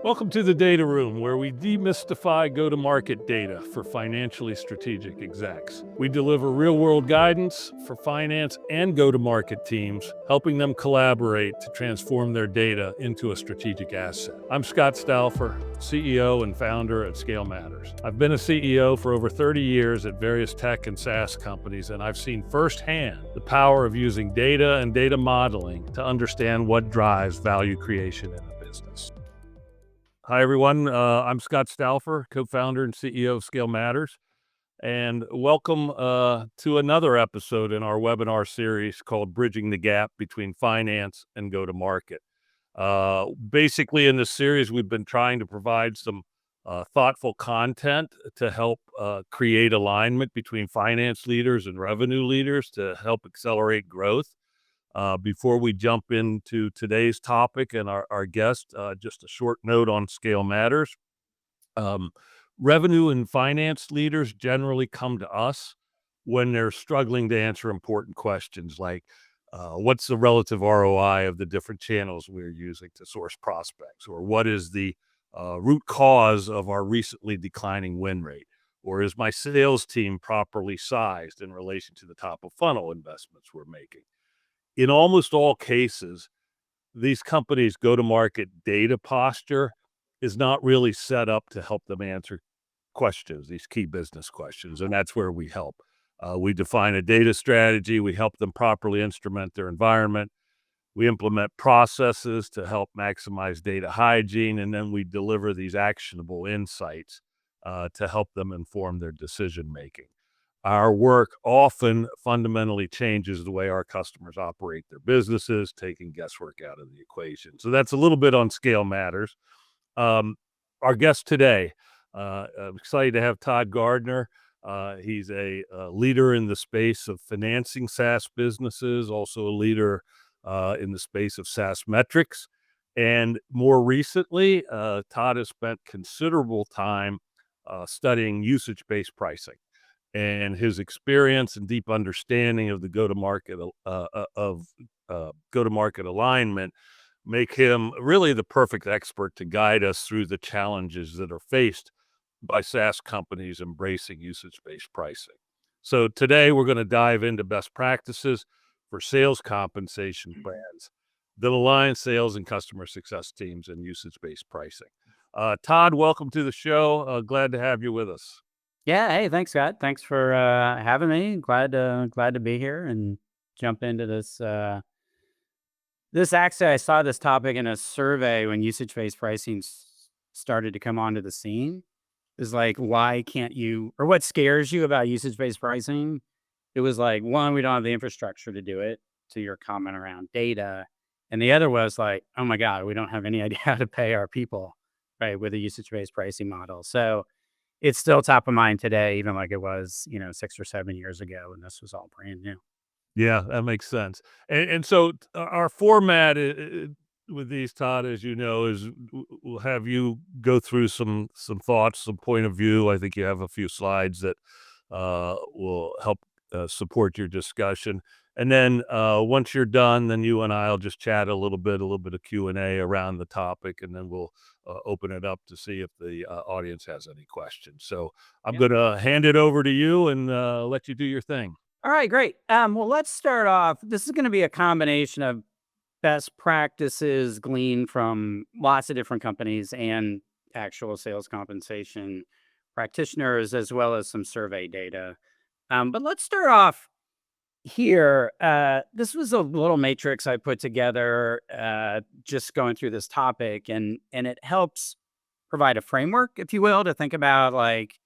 Welcome to the Data Room, where we demystify go-to-market data for financially strategic execs. We deliver real-world guidance for finance and go-to-market teams, helping them collaborate to transform their data into a strategic asset. I'm Scott Stauffer, CEO and founder at Scale Matters. I've been a CEO for over 30 years at various tech and SaaS companies, and I've seen firsthand the power of using data and data modeling to understand what drives value creation in a business. Hi, everyone. I'm Scott Stauffer, co-founder and CEO of Scale Matters, and welcome to another episode in our webinar series called Bridging the Gap Between Finance and Go-to-Market. Basically, in this series, we've been trying to provide some thoughtful content to help create alignment between finance leaders and revenue leaders to help accelerate growth. Before we jump into today's topic and our guest, just a short note on Scale Matters. Revenue and finance leaders generally come to us when they're struggling to answer important questions like, what's the relative ROI of the different channels we're using to source prospects? Or what is the root cause of our recently declining win rate? Or is my sales team properly sized in relation to the top of funnel investments we're making? In almost all cases, these companies' go-to-market data posture is not really set up to help them answer questions, these key business questions, and that's where we help. We define a data strategy, we help them properly instrument their environment, we implement processes to help maximize data hygiene, and then we deliver these actionable insights to help them inform their decision-making. Our work often fundamentally changes the way our customers operate their businesses, taking guesswork out of the equation. So that's a little bit on Scale Matters. Our guest today, I'm excited to have Todd Gardner. He's a leader in the space of financing SaaS businesses, also a leader in the space of SaaS metrics. And more recently, Todd has spent considerable time studying usage-based pricing. And his experience and deep understanding of the go-to-market alignment make him really the perfect expert to guide us through the challenges that are faced by SaaS companies embracing usage-based pricing. So today we're going to dive into best practices for sales compensation plans that align sales and customer success teams and usage-based pricing. Todd, welcome to the show. Glad to have you with us. Yeah. Hey, thanks, Scott. Thanks for having me. Glad to be here and jump into this. Actually, I saw this topic in a survey when usage-based pricing started to come onto the scene. Is like, why can't you, or what scares you about usage-based pricing? It was like, one, we don't have the infrastructure to do it. To your comment around data, and the other was like, oh my God, we don't have any idea how to pay our people, right, with a usage-based pricing model. So it's still top of mind today, even like it was, 6 or 7 years ago when this was all brand new. Yeah, that makes sense. And so our format with these, Todd, as you know, is we'll have you go through some thoughts, some point of view. I think you have a few slides that will help support your discussion. And then once you're done, then you and I'll just chat a little bit of Q&A around the topic, and then we'll open it up to see if the audience has any questions. So I'm Yeah. going to hand it over to you and let you do your thing. All right, great. Well, let's start off. This is going to be a combination of best practices gleaned from lots of different companies and actual sales compensation practitioners, as well as some survey data. But let's start off here. This was a little matrix I put together, just going through this topic, and it helps provide a framework, if you will, to think about like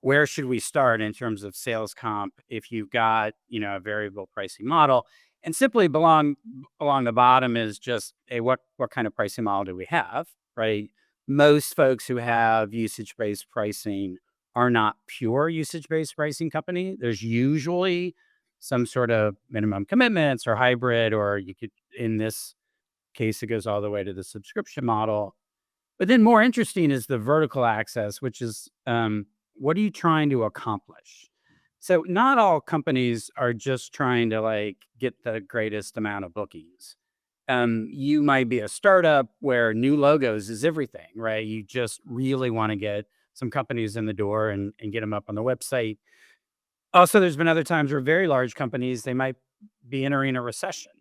where should we start in terms of sales comp if you've got a variable pricing model, and simply along the bottom is just what kind of pricing model do we have, right? Most folks who have usage based pricing are not pure usage based pricing company. There's usually some sort of minimum commitments or hybrid, or you could, in this case, it goes all the way to the subscription model. But then more interesting is the vertical access, which is what are you trying to accomplish? So not all companies are just trying to like get the greatest amount of bookings. You might be a startup where new logos is everything, right? You just really want to get some companies in the door and get them up on the website. Also, there's been other times where very large companies, they might be entering a recession,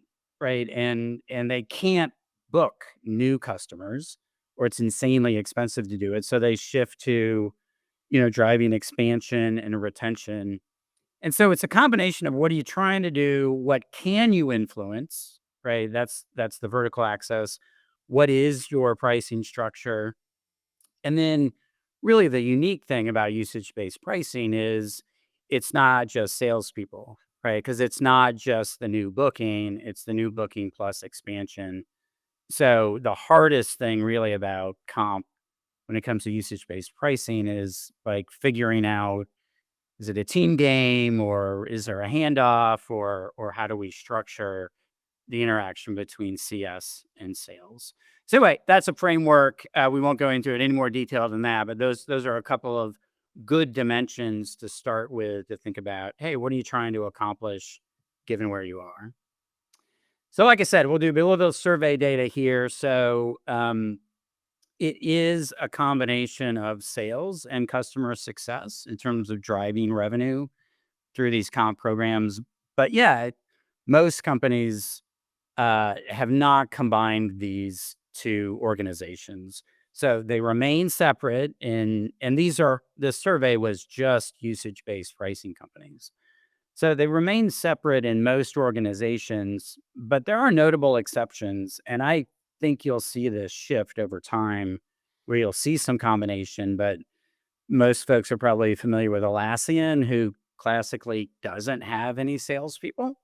right? And they can't book new customers, or it's insanely expensive to do it. So they shift to, driving expansion and retention. And so it's a combination of what are you trying to do? What can you influence? Right? That's the vertical axis. What is your pricing structure? And then really the unique thing about usage-based pricing is it's not just salespeople, right? Because it's not just the new booking, it's the new booking plus expansion. So the hardest thing really about comp when it comes to usage-based pricing is like figuring out, is it a team game or is there a handoff or how do we structure the interaction between CS and sales? So anyway, that's a framework. We won't go into it any more detail than that, but those are a couple of good dimensions to start with to think about. Hey, what are you trying to accomplish given where you are? So, like I said, we'll do a little survey data here. So, it is a combination of sales and customer success in terms of driving revenue through these comp programs. But yeah, most companies have not combined these two organizations. So they remain separate and this survey was just usage-based pricing companies. So they remain separate in most organizations, but there are notable exceptions. And I think you'll see this shift over time where you'll see some combination, but most folks are probably familiar with Atlassian, who classically doesn't have any salespeople.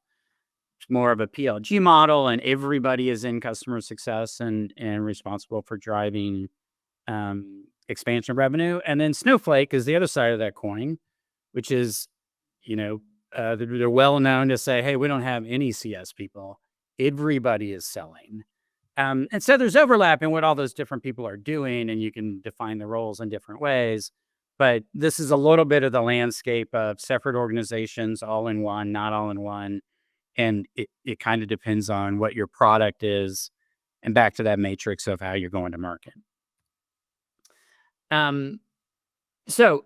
It's more of a PLG model, and everybody is in customer success and responsible for driving expansion revenue. And then Snowflake is the other side of that coin, which is, you know, they're well known to say, "Hey, we don't have any CS people. Everybody is selling." And so there's overlap in what all those different people are doing, and you can define the roles in different ways. But this is a little bit of the landscape of separate organizations, all in one, not all in one. And it kind of depends on what your product is, and back to that matrix of how you're going to market. Um, so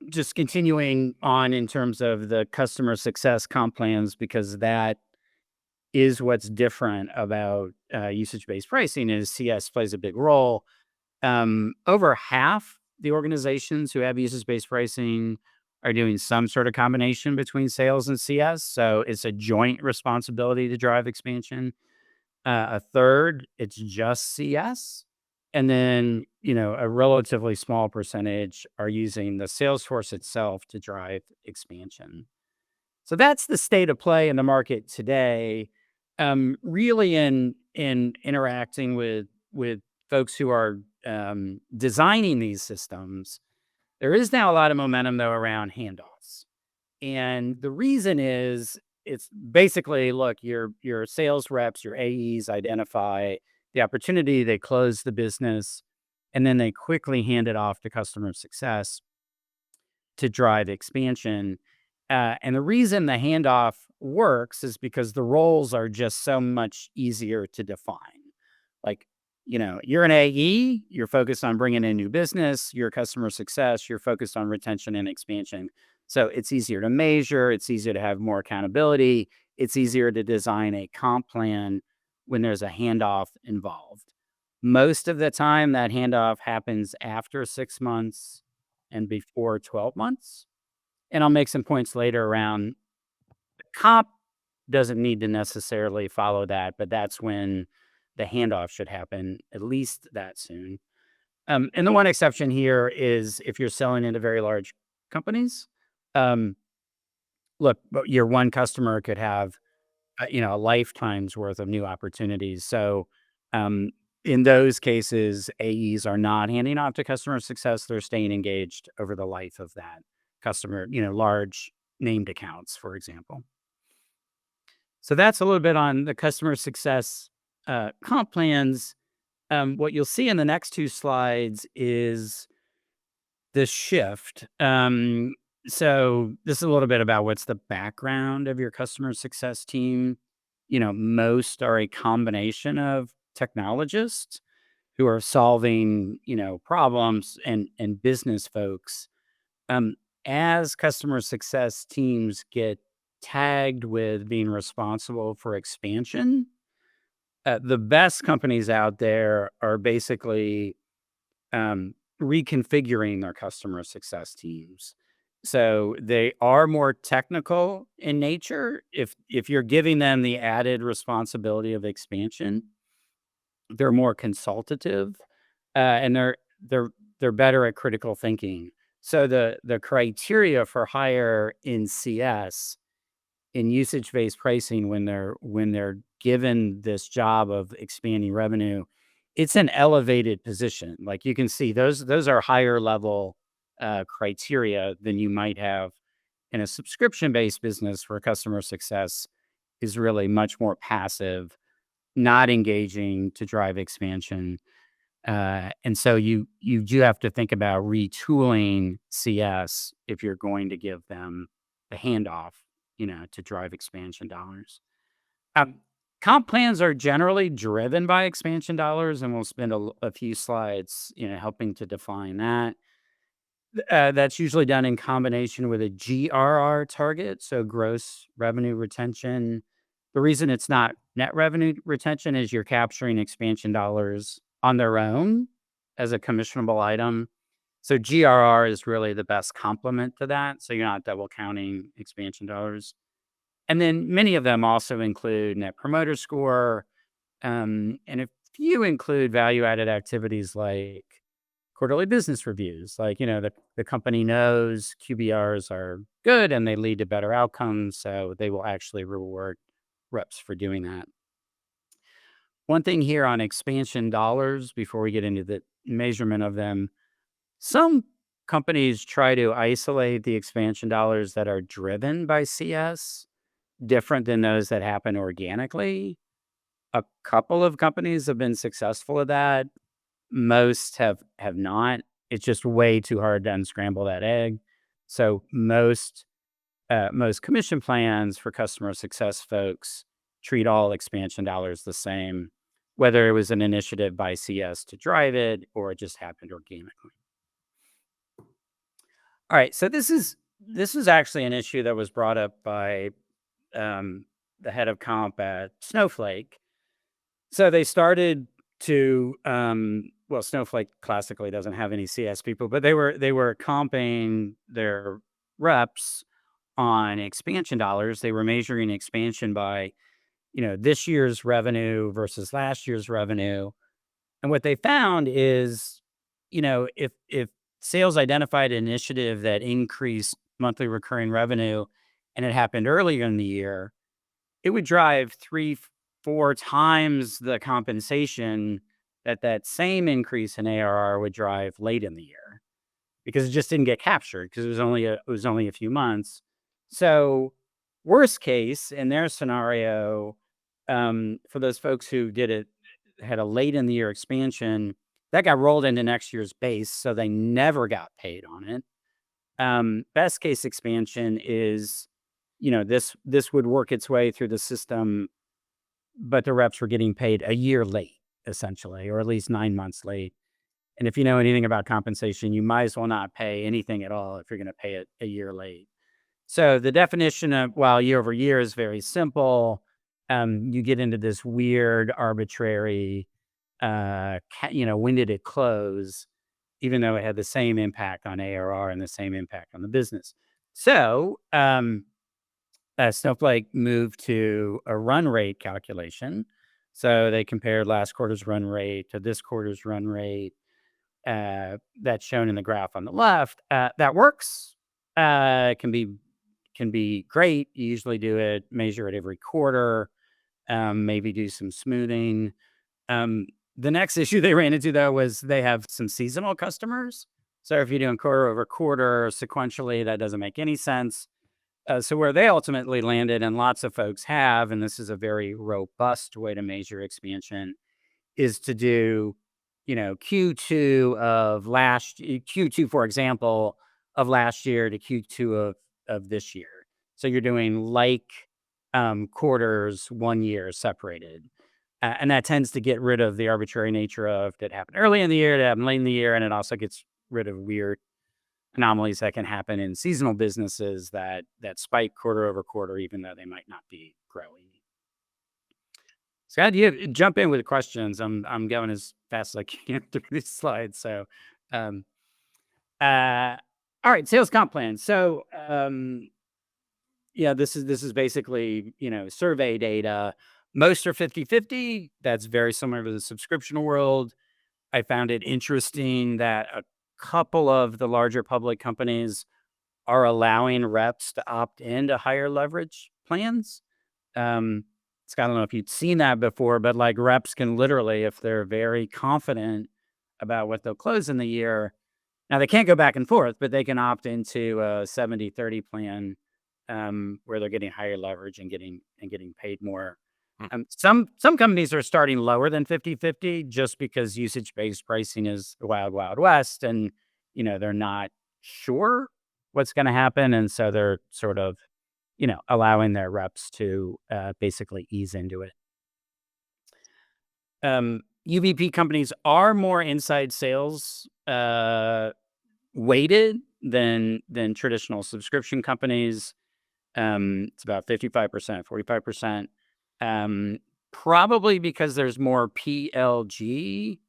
just continuing on in terms of the customer success comp plans, because that is what's different about usage-based pricing is CS plays a big role. Over half the organizations who have usage-based pricing are doing some sort of combination between sales and CS. So it's a joint responsibility to drive expansion. A third, it's just CS. And then, a relatively small percentage are using the Salesforce itself to drive expansion. So that's the state of play in the market today. Really, in interacting with folks who are designing these systems, there is now a lot of momentum though around handoffs, and the reason is it's basically look, your sales reps, your AEs identify the opportunity, they close the business, and then they quickly hand it off to customer success to drive expansion. And the reason the handoff works is because the roles are just so much easier to define. Like, you're an AE, you're focused on bringing in new business, you're customer success, you're focused on retention and expansion. So it's easier to measure, it's easier to have more accountability, it's easier to design a comp plan when there's a handoff involved. Most of the time, that handoff happens after 6 months and before 12 months. And I'll make some points later around the comp doesn't need to necessarily follow that, but that's when the handoff should happen at least that soon. And the one exception here is if you're selling into very large companies. Um, Look, but your one customer could have a lifetime's worth of new opportunities. So, um, in those cases, AEs are not handing off to customer success. They're staying engaged over the life of that customer, large named accounts, for example. So that's a little bit on the customer success comp plans. What you'll see in the next two slides is the shift. So this is a little bit about what's the background of your customer success team. most are a combination of technologists who are solving, problems and business folks. Um, as customer success teams get tagged with being responsible for expansion, the best companies out there are basically reconfiguring their customer success teams. So they are more technical in nature. If you're giving them the added responsibility of expansion, they're more consultative, and they're better at critical thinking. So the criteria for hire in CS, in usage-based pricing, when they're given this job of expanding revenue, it's an elevated position. Like, you can see those are higher level criteria than you might have in a subscription-based business, where customer success is really much more passive, not engaging to drive expansion. And so you do have to think about retooling CS if you're going to give them the handoff, to drive expansion dollars. Um, Comp plans are generally driven by expansion dollars, and we'll spend a few slides, helping to define that. That's usually done in combination with a GRR target, so gross revenue retention. The reason it's not net revenue retention is you're capturing expansion dollars on their own as a commissionable item. So GRR is really the best complement to that, so you're not double counting expansion dollars. And then many of them also include net promoter score, and if you include value-added activities like quarterly business reviews, like, the company knows QBRs are good and they lead to better outcomes, so they will actually reward reps for doing that. One thing here on expansion dollars before we get into the measurement of them, some companies try to isolate the expansion dollars that are driven by CS, different than those that happen organically. A couple of companies have been successful at that. Most have not. It's just way too hard to unscramble that egg. So most commission plans for customer success folks treat all expansion dollars the same, whether it was an initiative by CS to drive it or it just happened organically. All right, so this is actually an issue that was brought up by um, the head of comp at Snowflake. So they started to well, Snowflake classically doesn't have any CS people, but they were comping their reps on expansion dollars. They were measuring expansion by, this year's revenue versus last year's revenue. And what they found is, if sales identified an initiative that increased monthly recurring revenue and it happened earlier in the year, it would drive 3, 4 times the compensation that same increase in ARR would drive late in the year, because it just didn't get captured because it was only a few months. So, worst case in their scenario, for those folks who had a late in the year expansion, that got rolled into next year's base, so they never got paid on it. Best case expansion is, this would work its way through the system, but the reps were getting paid a year late, essentially, or at least 9 months late. And if you know anything about compensation, you might as well not pay anything at all if you're going to pay it a year late. So the definition of, well, year over year is very simple. You get into this weird arbitrary, when did it close, even though it had the same impact on ARR and the same impact on the business. So Snowflake moved to a run rate calculation. So they compared last quarter's run rate to this quarter's run rate. That's shown in the graph on the left. That works. Can be great. You usually measure it every quarter. Maybe do some smoothing. The next issue they ran into, though, was they have some seasonal customers. So if you're doing quarter over quarter sequentially, that doesn't make any sense. So where they ultimately landed, and lots of folks have, and this is a very robust way to measure expansion, is to do, Q2, for example, of last year to Q2 of this year. So you're doing like quarters, 1 year separated. And that tends to get rid of the arbitrary nature of that happened early in the year, that happened late in the year, and it also gets rid of weird anomalies that can happen in seasonal businesses that spike quarter over quarter, even though they might not be growing. Scott, you jump in with questions. I'm going as fast as I can through these slides. So, um, all right, sales comp plan. So, yeah, this is basically, survey data. Most are 50-50. That's very similar to the subscription world. I found it interesting that a couple of the larger public companies are allowing reps to opt into higher leverage plans. Um, Scott, I don't know if you'd seen that before, but like reps can literally, if they're very confident about what they'll close in the year, now they can't go back and forth, but they can opt into a 70-30 plan, where they're getting higher leverage and getting paid more. Mm. Some companies are starting lower than 50-50 just because usage-based pricing is the wild, wild west, and they're not sure what's going to happen, and so they're sort of allowing their reps to basically ease into it. UBP companies are more inside sales weighted than traditional subscription companies. It's about 55%, 45%. Probably because there's more PLG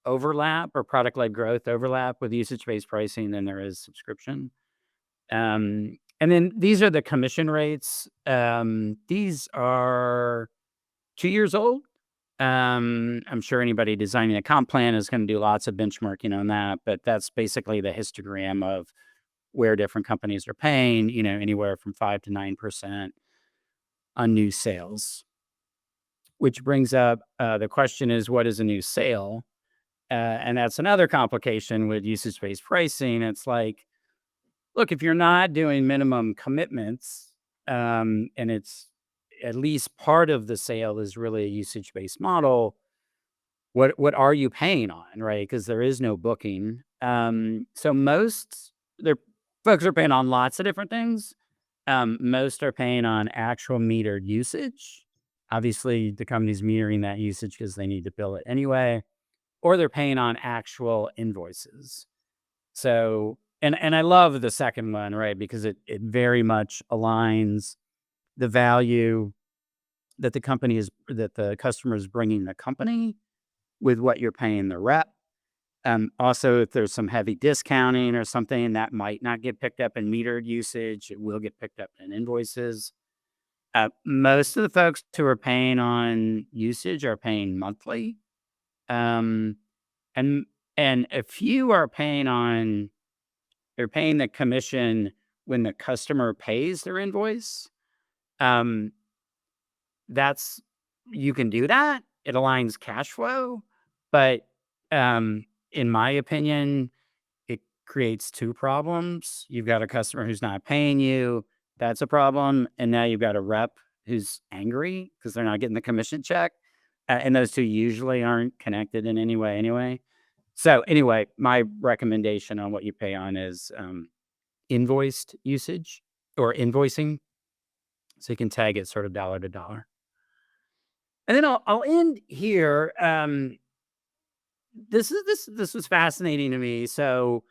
overlap or product-led growth overlap with usage-based pricing than there is subscription. And then these are the commission rates. These are 2 years old. I'm sure anybody designing a comp plan is going to do lots of benchmarking on that, but that's basically the histogram of where different companies are paying, anywhere from 5 to 9% on new sales. Which brings up the question is, what is a new sale? And that's another complication with usage-based pricing. It's like, look, if you're not doing minimum commitments, and it's at least part of the sale is really a usage-based model, what are you paying on, right? Because there is no booking. So most their folks are paying on lots of different things. Most are paying on actual metered usage. Obviously, the company's metering that usage because they need to bill it anyway, or they're paying on actual invoices. So, and I love the second one, right? Because it very much aligns the value that the customer is bringing the company with what you're paying the rep. Also, if there's some heavy discounting or something that might not get picked up in metered usage, it will get picked up in invoices. Most of the folks who are paying on usage are paying monthly. Um, and and a few are they're paying the commission when the customer pays their invoice. Um, that's You can do that. It aligns cash flow, but in my opinion, it creates two problems. You've got a customer who's not paying you. That's a problem. And now you've got a rep who's angry because they're not getting the commission check. And those two usually aren't connected in any way anyway. So anyway, my recommendation on what you pay on is invoiced usage or invoicing. So you can tag it sort of dollar to dollar. And then I'll end here. This was fascinating to me. So,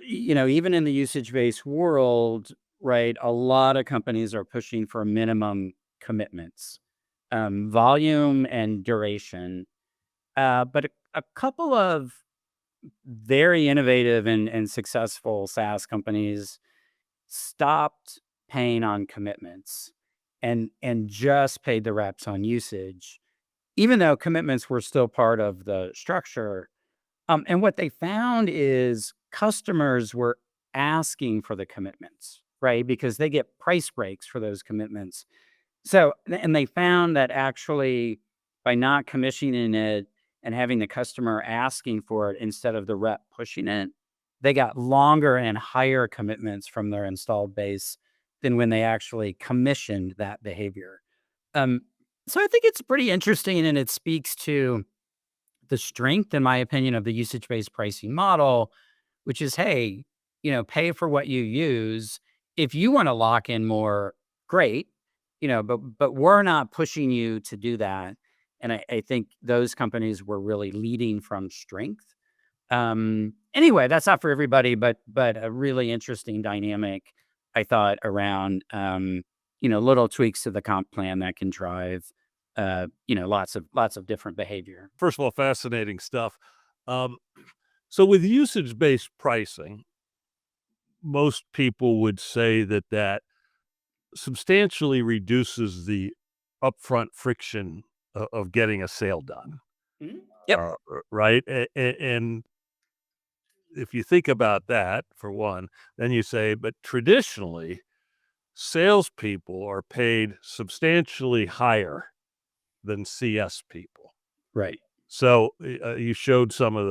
even in the usage-based world, right, a lot of companies are pushing for minimum commitments, volume and duration. But a couple of very innovative and successful SaaS companies stopped paying on commitments and just paid the reps on usage, even though commitments were still part of the structure. And what they found is customers were asking for the commitments, right? Because they get price breaks for those commitments. So, and they found that actually by not commissioning it and having the customer asking for it instead of the rep pushing it, they got longer and higher commitments from their installed base than when they actually commissioned that behavior. Um, so I think it's pretty interesting, and it speaks to the strength, in my opinion, of the usage-based pricing model, which is, hey, pay for what you use. If you want to lock in more, great. but we're not pushing you to do that. And I think those companies were really leading from strength. Anyway, that's not for everybody, but a really interesting dynamic, I thought, around little tweaks to the comp plan that can drive lots of different behavior. First of all, fascinating stuff. Um, so with usage-based pricing, most people would say that substantially reduces the upfront friction of getting a sale done, Mhm. Yep. right? And if you think about that, for one, then you say, but traditionally, salespeople are paid substantially higher than CS people. Right. So you showed some of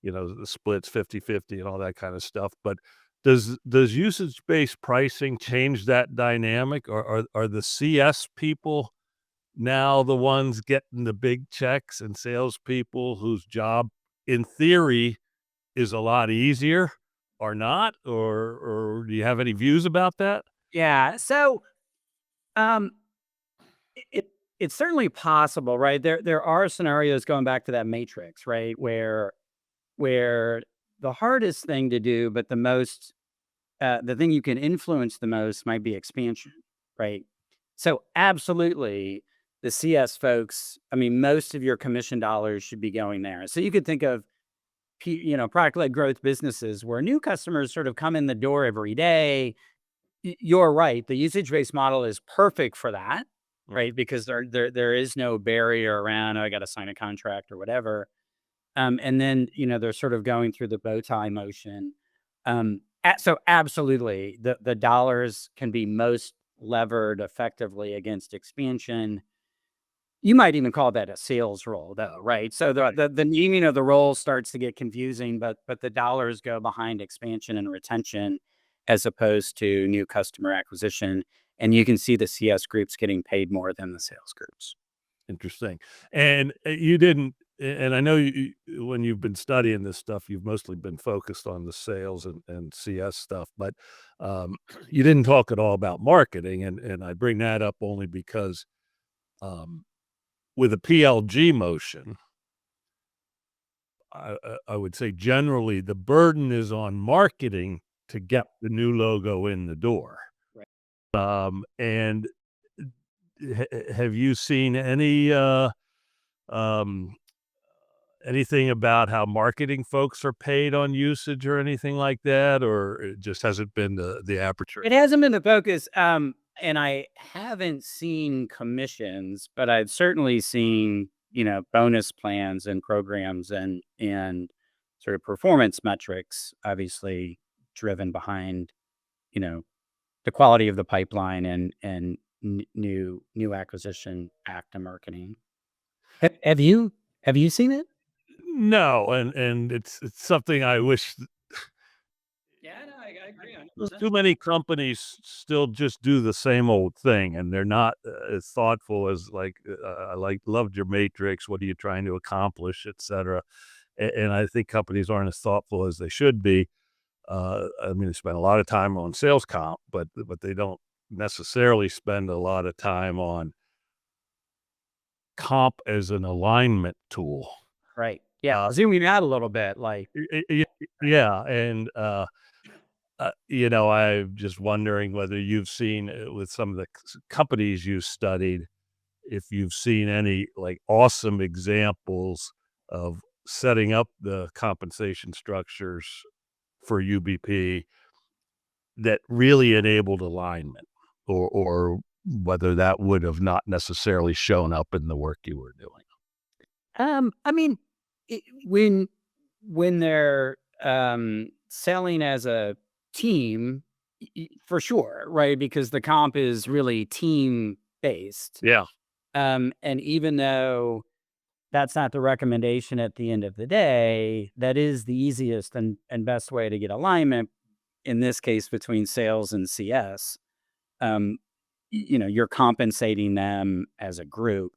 the splits 50-50 and all that kind of stuff. But does usage-based pricing change that dynamic? Or are the CS people now the ones getting the big checks and salespeople whose job in theory is a lot easier or not? Or do you have any views about that? Yeah. So um, it it's certainly possible, right? There are scenarios going back to that matrix, right, where the hardest thing to do, but the thing you can influence the most might be expansion, right? So absolutely, the CS folks. I mean, most of your commission dollars should be going there. So you could think of product-led growth businesses where new customers sort of come in the door every day. You're right. The usage-based model is perfect for that, Mm. right? Because there is no barrier around, "Oh, I gotta sign a contract," or whatever. And then, they're sort of going through the bow tie motion. So absolutely, the dollars can be most levered effectively against expansion. You might even call that a sales role, though, right? So Right. the naming of the role starts to get confusing, but the dollars go behind expansion and retention as opposed to new customer acquisition. And you can see the CS groups getting paid more than the sales groups. Interesting. And you didn't, and I know when you've been studying this stuff, you've mostly been focused on the sales and CS stuff, but you didn't talk at all about marketing. And I bring that up only because um, with a PLG motion, I would say generally the burden is on marketing to get the new logo in the door. Right. And have you seen um, anything about how marketing folks are paid on usage or anything like that, or it just hasn't been the aperture? It hasn't been the focus, and I haven't seen commissions, but I've certainly seen, bonus plans and programs and sort of performance metrics, obviously driven behind, you know, the quality of the pipeline and new acquisition act and marketing. Have you seen it? No, and it's something I wish Yeah, no, I agree too 100%. many companies still just do the same old thing, and they're not as thoughtful as like I loved your matrix. What are you trying to accomplish, etc. And I think companies aren't as thoughtful as they should be. I mean, they spend a lot of time on sales comp, but they don't necessarily spend a lot of time on comp as an alignment tool. Right. Yeah. Uh, Zooming out a little bit, like, yeah, and I'm just wondering whether you've seen with some of the companies you studied, if you've seen any like awesome examples of setting up the compensation structures for UBP that really enabled alignment, or whether that would have not necessarily shown up in the work you were doing. I mean, it, when they're selling as a team, for sure, right? Because the comp is really team based. Yeah, And even though that's not the recommendation at the end of the day, that is the easiest and best way to get alignment. In this case, between sales and CS, um, you're compensating them as a group,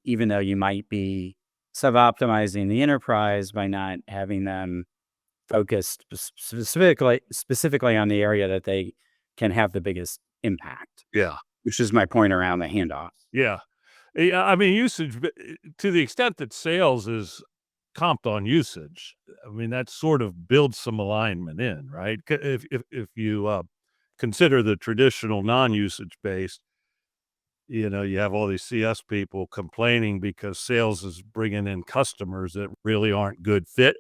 even though you might be sub-optimizing the enterprise by not having them focused specifically on the area that they can have the biggest impact. yeah. which is my point around the handoff. Yeah. Yeah, I mean, usage, to the extent that sales is comped on usage, I mean, that sort of builds some alignment in, right? If you, consider the traditional non-usage based, you have all these CS people complaining because sales is bringing in customers that really aren't good fit,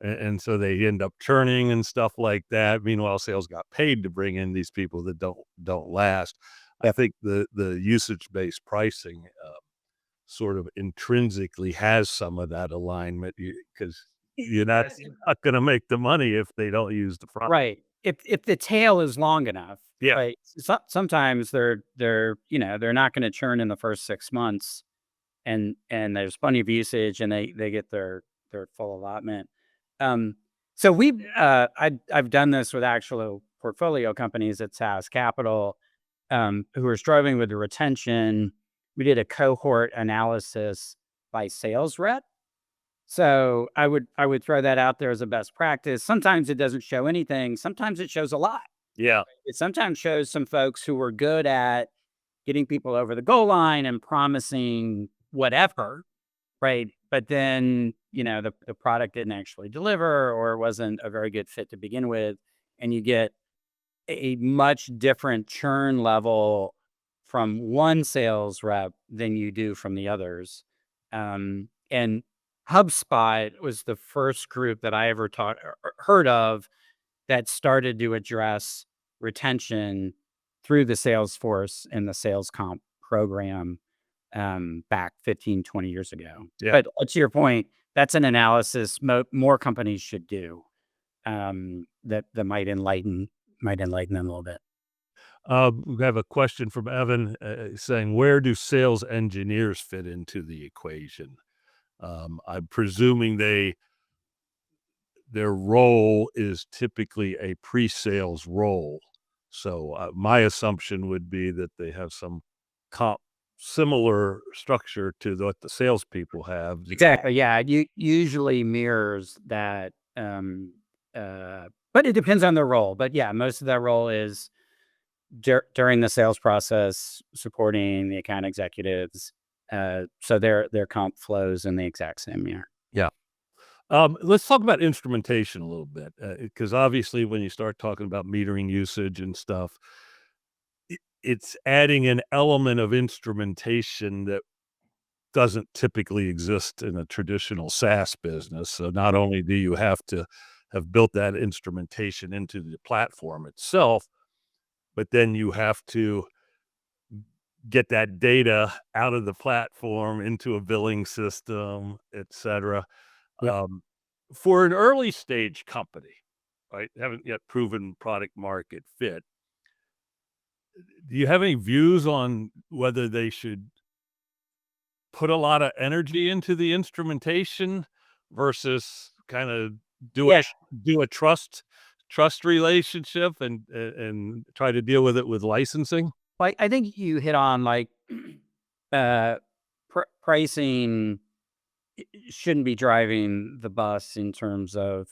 and so they end up churning and stuff like that. Meanwhile, sales got paid to bring in these people that don't last. I Yep. think the usage-based pricing, sort of intrinsically has some of that alignment because you're not gonna make the money if they don't use the product. Right. If the tail is long enough, Yeah, right? Sometimes they're not going to churn in the first 6 months, and there's plenty of usage, and they get their full allotment. Um, so I've done this with actual portfolio companies at SaaS Capital, who are struggling with the retention. We did a cohort analysis by sales rep. So I would throw that out there as a best practice. Sometimes it doesn't show anything. Sometimes it shows a lot. yeah, It sometimes shows some folks who were good at getting people over the goal line and promising whatever, right? But then, the product didn't actually deliver or wasn't a very good fit to begin with. And you get a much different churn level from one sales rep than you do from the others. And HubSpot was the first group that I ever heard of that started to address retention through the Salesforce and the sales comp program, back 15, 20 years ago. yeah. But to your point, that's an analysis more companies should do, that might enlighten them a little bit. We have a question from Evan, saying, "Where do sales engineers fit into the equation?" I'm presuming their role is typically a pre-sales role. So, my assumption would be that they have some comp similar structure to what the salespeople have. Exactly. Yeah. You usually mirrors that. But it depends on the role. But yeah, most of that role is during the sales process, supporting the account executives. So their comp flows in the exact same manner. Yeah. Let's talk about instrumentation a little bit, because obviously when you start talking about metering usage and stuff, it's adding an element of instrumentation that doesn't typically exist in a traditional SaaS business. So not only do you have to have built that instrumentation into the platform itself, but then you have to get that data out of the platform into a billing system, et cetera. Yep. Um, for an early stage company, right, haven't yet proven product market fit, do you have any views on whether they should put a lot of energy into the instrumentation versus kinda do a Yeah. do a trust relationship and try to deal with it with licensing? Like, I think you hit on like uh, pricing shouldn't be driving the bus in terms of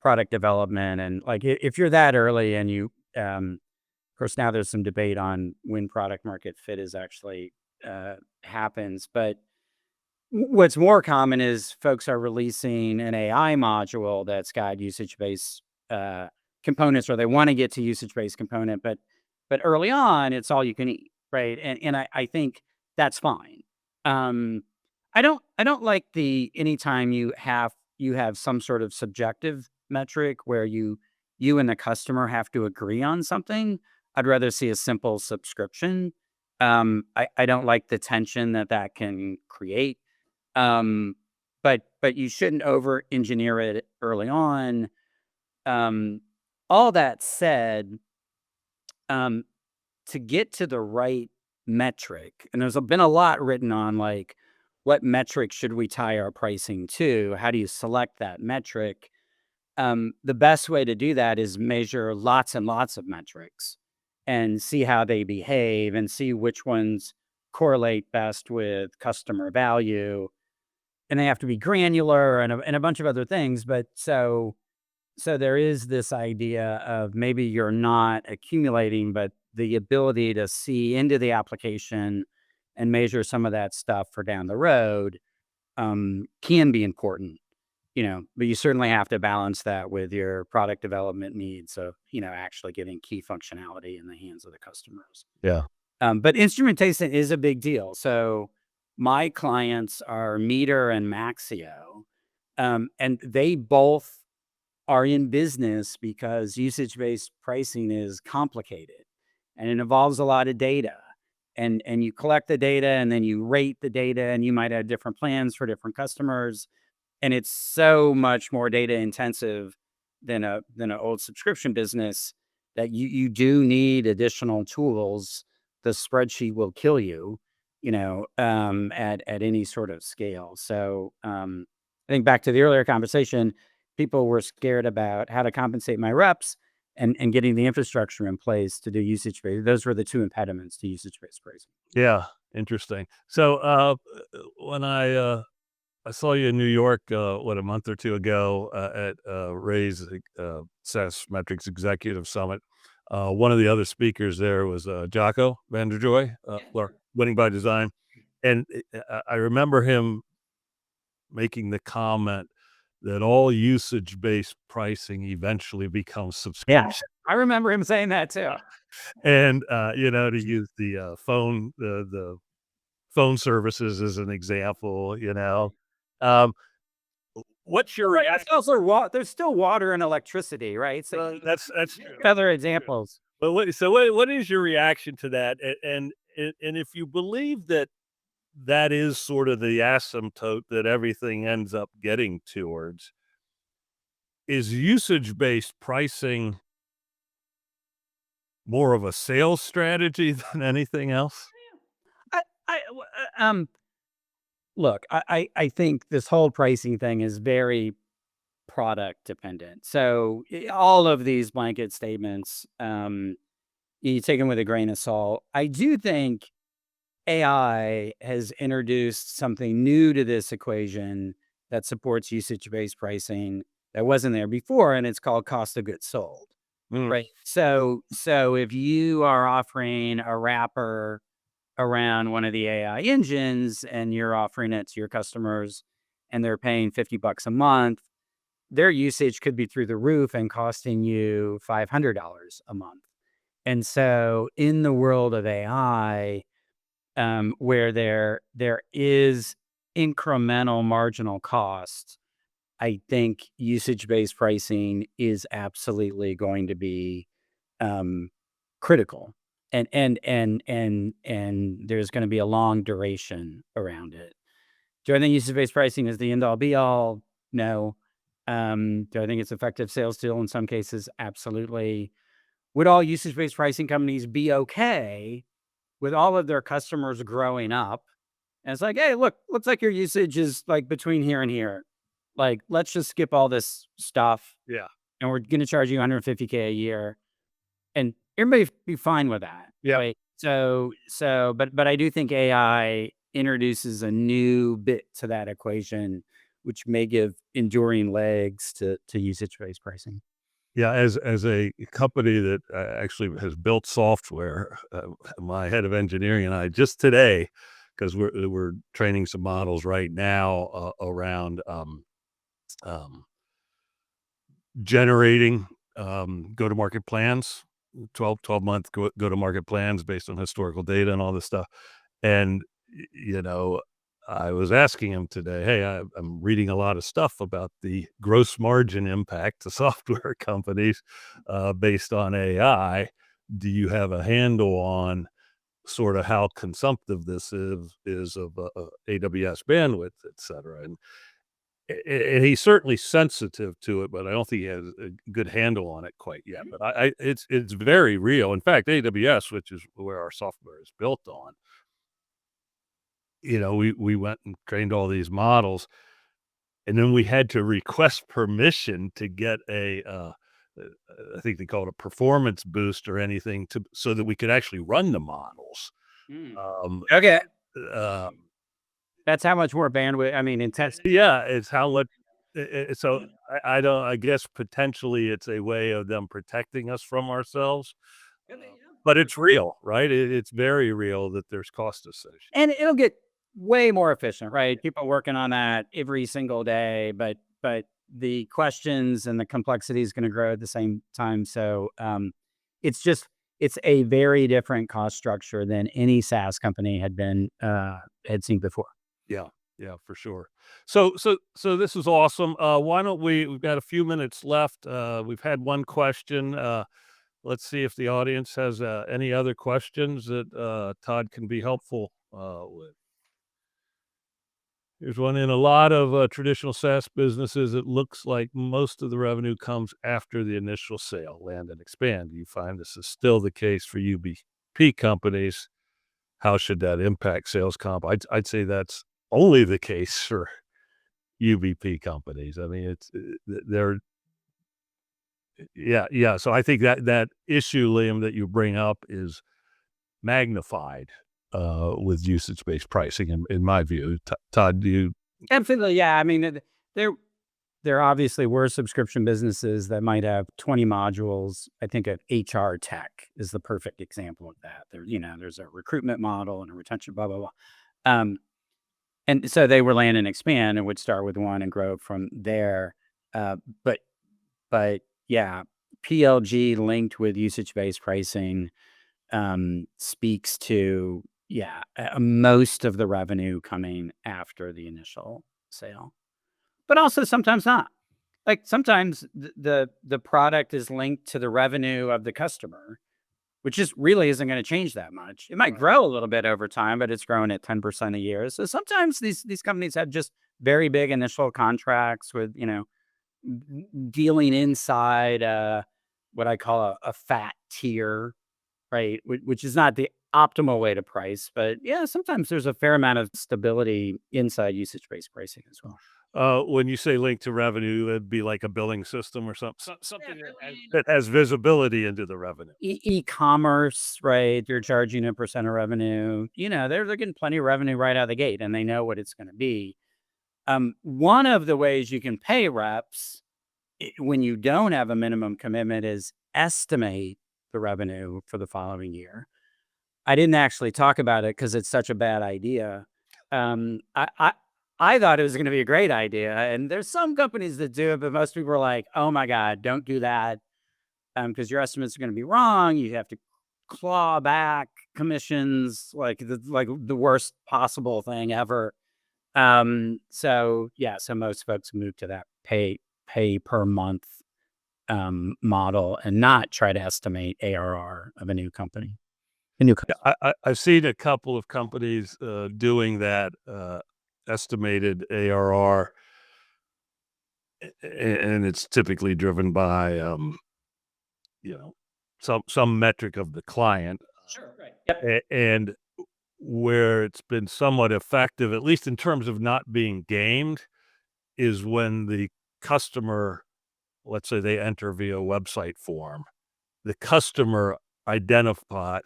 product development. And like, if you're that early and of course, now there's some debate on when product market fit is actually happens. But what's more common is folks are releasing an AI module that's got usage-based components, or they want to get to usage-based component, but early on, it's all you can eat, right? And I think that's fine. Um, I don't like the anytime you have some sort of subjective metric where you and the customer have to agree on something. I'd rather see a simple subscription. I don't like the tension that can create. Um, but you shouldn't over engineer it early on. Um, all that said, um, to get to the right metric, and been a lot written on like what metric should we tie our pricing to? How do you select that metric? The best way to do that is measure lots and lots of metrics and see how they behave and see which ones correlate best with customer value, and they have to be granular and a bunch of other things. But so there is this idea of maybe you're not accumulating, but the ability to see into the application and measure some of that stuff for down the road can be important, but you certainly have to balance that with your product development needs of, actually getting key functionality in the hands of the customers. Yeah. But instrumentation is a big deal. So my clients are Meter and Maxio, and they both are in business because usage-based pricing is complicated and it involves a lot of data. And you collect the data and then you rate the data, and you might have different plans for different customers. And it's so much more data intensive than an old subscription business that you do need additional tools. The spreadsheet will kill you, at any sort of scale. So I think back to the earlier conversation, people were scared about how to compensate my reps and getting the infrastructure in place to do usage based. Those were the two impediments to usage based pricing. Yeah. Interesting. So, when I saw you in New York, what, a month or 2 ago, at, Ray's, SaaS Metrics Executive Summit. One of the other speakers there was, Jocko Vanderjoy, Winning by Design, and, I remember him making the comment that all usage-based pricing eventually becomes Yeah, subscription. I remember him saying that too. And, to use the, the phone services as an example, um, what's your Right. It's reaction? also there's still water and electricity, right? So That's true. other That's true. examples. But what is your reaction to that? And if you believe that that is sort of the asymptote that everything ends up getting towards, is usage-based pricing more of a sales strategy than anything else? I look, I think this whole pricing thing is very product dependent. So all of these blanket statements, you take them with a grain of salt. I do think AI has introduced something new to this equation that supports usage based pricing that wasn't there before, and it's called cost of goods sold. Mm, Right. So if you are offering a wrapper around one of the AI engines and you're offering it to your customers and they're paying $50 a month, their usage could be through the roof and costing you $500 a month. And so in the world of AI, where there is incremental marginal cost, I think usage-based pricing is absolutely going to be um, critical, and there's going to be a long duration around it. Do I think usage-based pricing is the end all be all? No. Do I think it's effective sales tool in some cases? Absolutely. Would all usage-based pricing companies be okay with all of their customers growing up? And it's like, hey, look, looks like your usage is like between here and here. Like, let's just skip all this stuff, yeah, and we're going to charge you 150K a year, and everybody be fine with that, yeah, right? But I do think AI introduces a new bit to that equation, which may give enduring legs to usage-based pricing. yeah. As a company that, actually has built software, my head of engineering and I just today, because we're training some models right now, around, um generating, go-to-market plans, 12-month go-to-market plans based on historical data and all this stuff. And, I was asking him today, "Hey, I'm reading a lot of stuff about the gross margin impact to software companies, based on AI. Do you have a handle on sort of how consumptive this is of, AWS bandwidth, et cetera?" And he's certainly sensitive to it, but I don't think he has a good handle on it quite yet. But it's very real. In fact, AWS, which is where our software is built on, we went and trained all these models, and then we had to request permission to get uh, I think they call it a performance boost or anything, to so that we could actually run the models. Mm. Um, Okay. uh, That's how much more bandwidth, I mean, intense. yeah, it's how much. So I don't. I guess potentially it's a way of them protecting us from ourselves. But it's real, right? It's very real that there's cost associated. And it'll get way more efficient, right? People working on that every single day, but the questions and the complexity is going to grow at the same time. So it's just it's a very different cost structure than any SaaS company had seen before. Yeah, yeah, for sure. So this is awesome. Why don't we've got a few minutes left. We've had one question. Let's see if the audience has any other questions that Todd can be helpful with. Here's one. In a lot of traditional SaaS businesses, it looks like most of the revenue comes after the initial sale, land and expand. Do you find this is still the case for UBP companies? How should that impact sales comp? I'd say that's only the case for UBP companies. I mean, they're yeah. So I think that issue, Liam, that you bring up is magnified with usage-based pricing, in my view. Todd, do you? Absolutely, yeah. I mean, there there obviously were subscription businesses that might have 20 modules. I think of HR tech is the perfect example of that. There's a recruitment model and a retention, blah, blah, blah. Um, and so they were land and expand and would start with one and grow from there. Uh, but, but yeah, PLG linked with usage-based pricing speaks to, most of the revenue coming after the initial sale, but also sometimes not. Like sometimes the product is linked to the revenue of the customer, which just really isn't going to change that much. It might Right. grow a little bit over time, but it's growing at 10% a year. So sometimes these companies have just very big initial contracts with, dealing inside what I call a fat tier, right? Which is not the optimal way to price, but yeah, sometimes there's a fair amount of stability inside usage-based pricing as well. When you say link to revenue, it'd be like a billing system or Yeah, something billing. that has visibility into the revenue. E-commerce, right? They're charging a percent of revenue. They're getting plenty of revenue right out of the gate, and they know what it's going to be. One of the ways you can pay reps when you don't have a minimum commitment is estimate the revenue for the following year. I didn't actually talk about it because it's such a bad idea. I thought it was going to be a great idea, and there's some companies that do it, but most people are like, "Oh my god, don't do that," because your estimates are going to be wrong. You have to claw back commissions, like the worst possible thing ever. So most folks move to that pay per month model and not try to estimate ARR of a new company. A new customer. I've seen a couple of companies doing that estimated ARR, and it's typically driven by you know some metric of the client, Sure, right. Yep. and where it's been somewhat effective, at least in terms of not being gamed, is when the customer, let's say they enter via website form, the customer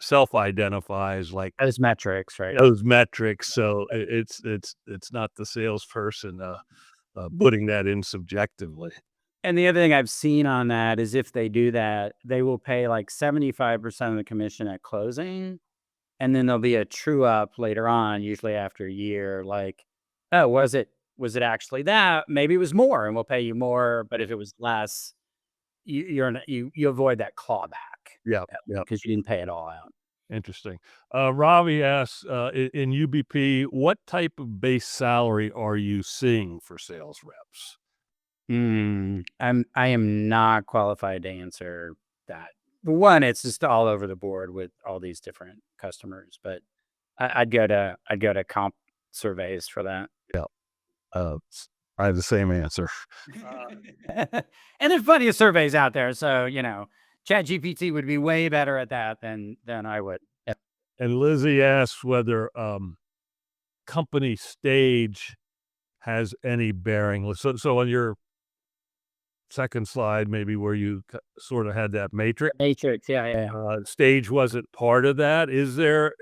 self-identifies like Those metrics, right? those metrics. So it's not the salesperson putting that in subjectively. And the other thing I've seen on that is if they do that, they will pay like 75% of the commission at closing, and then there'll be a true up later on, usually after a year, like, "Oh, was it actually that? Maybe it was more, and we'll pay you more, but if it was less, you avoid that clawback, Yeah, yeah, because you didn't pay it all out." interesting. Ravi asks, in UBP, what type of base salary are you seeing for sales reps? I am not qualified to answer that. One, it's just all over the board with all these different customers, but I'd go to comp surveys for that. Yeah, I have the same answer. And there's plenty of surveys out there, so ChatGPT would be way better at that than I would. Yep. And Lizzie asks whether company stage has any bearing. So on your second slide, maybe where you sort of had that matrix, Matrix, yeah, yeah. stage wasn't part of that. Is there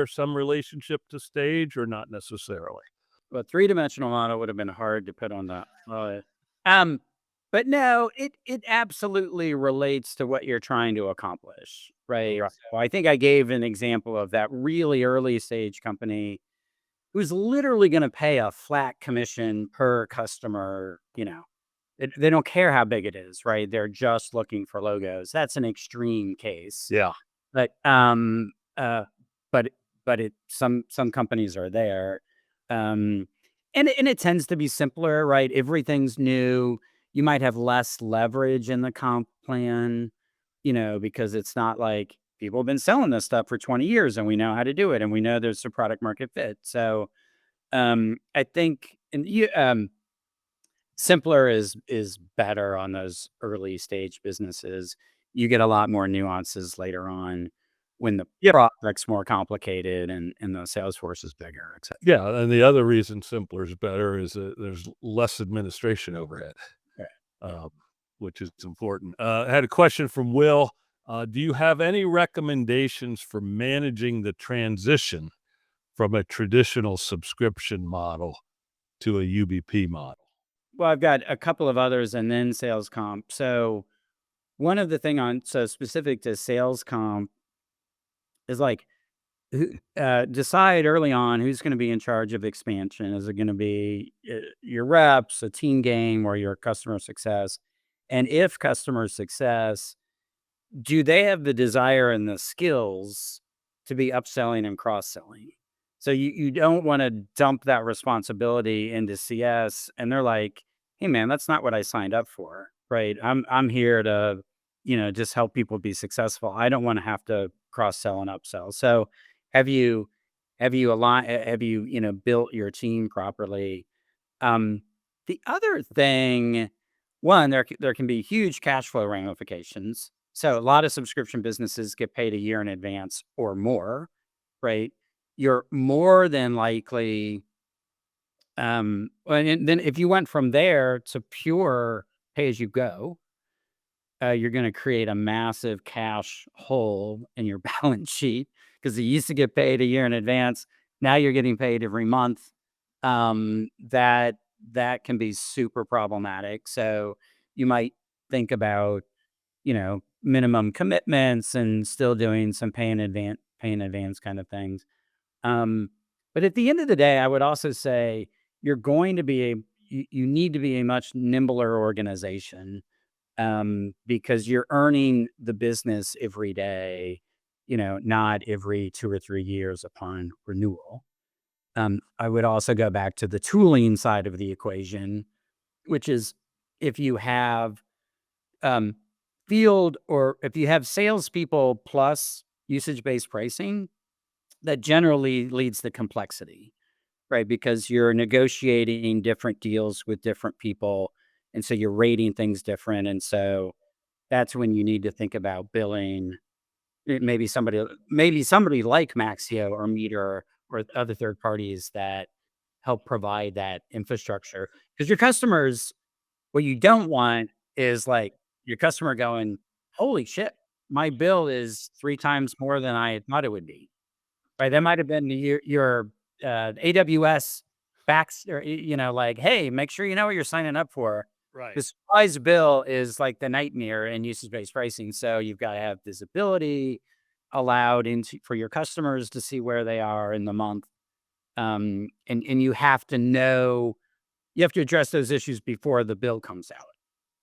some relationship to stage or not necessarily? But three-dimensional model would have been hard to put on that. Um, But no, it absolutely relates to what you're trying to accomplish, right? Right. So I think I gave an example of that really early stage company who's literally gonna pay a flat commission per customer, they don't care how big it is, right? They're just looking for logos. That's an extreme case. Yeah. But, but some companies are there. Um, and it tends to be simpler, right? Everything's new. You might have less leverage in the comp plan, because it's not like people have been selling this stuff for 20 years and we know how to do it and we know there's a product market fit. So, I think simpler is better on those early stage businesses. You get a lot more nuances later on when the Yeah. product's more complicated and the sales force is bigger, etcetera. Yeah, and the other reason simpler is better is that there's less administration overhead, Yeah. um, which is important. I had a question from Will. Do you have any recommendations for managing the transition from a traditional subscription model to a UBP model? Well, I've got a couple of others and then sales comp. So one of the so specific to sales comp is like decide early on who's going to be in charge of expansion. Is it going to be your reps, a team game, or your customer success? And if customer success, do they have the desire and the skills to be upselling and cross-selling? So you don't wanna dump that responsibility into CS, and they're like, "Hey, man, that's not what I signed up for," right? I'm here to, just help people be successful. I don't wanna have to cross-sell and upsell. So have you have you, built your team properly? Um, the other thing, one, there can be huge cash flow ramifications. So a lot of subscription businesses get paid a year in advance or more, right? You're more than likely, and then if you went from there to pure pay as you go, you're going to create a massive cash hole in your balance sheet because you used to get paid a year in advance. Now you're getting paid every month. That can be super problematic. So you might think about, minimum commitments and still doing some pay in advance kind of things. But at the end of the day, I would also say you're going to be you need to be a much nimbler organization, because you're earning the business every day, not every 2 or 3 years upon renewal. I would also go back to the tooling side of the equation, which is if you have um, field or if you have salespeople plus usage-based pricing, that generally leads to complexity, right? Because you're negotiating different deals with different people. And so you're rating things different. And so that's when you need to think about billing. Maybe somebody like Maxio or Meter or other third parties that help provide that infrastructure. Because your customers, what you don't want is like your customer going, "Holy shit, my bill is 3 times more than I thought it would be." Right? That might have been your AWS backs or, like, "Hey, make sure you know what you're signing up for." Right. The surprise bill is like the nightmare in usage-based pricing, so you've gotta have visibility allowed into for your customers to see where they are in the month, and you have to address those issues before the bill comes out.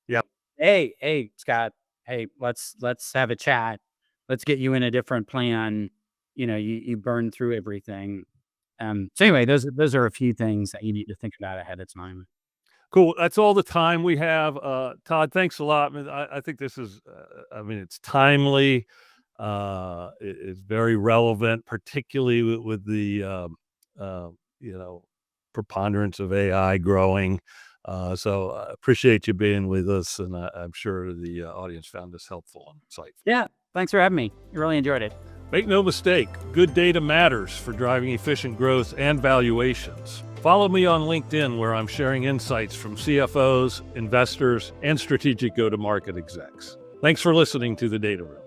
Yep. Hey, Scott. Hey, let's have a chat. Let's get you in a different plan. You burn through everything. So anyway, those are a few things that you need to think about ahead of time. Cool. That's all the time we have. Todd, thanks a lot. I think this is, it's timely. It's very relevant, particularly with the, you know, preponderance of AI growing. So I appreciate you being with us, and I'm sure the audience found this helpful and insightful. Yeah, thanks for having me. I really enjoyed it. Make no mistake, good data matters for driving efficient growth and valuations. Follow me on LinkedIn, where I'm sharing insights from CFOs, investors, and strategic go-to-market execs. Thanks for listening to The Data Room.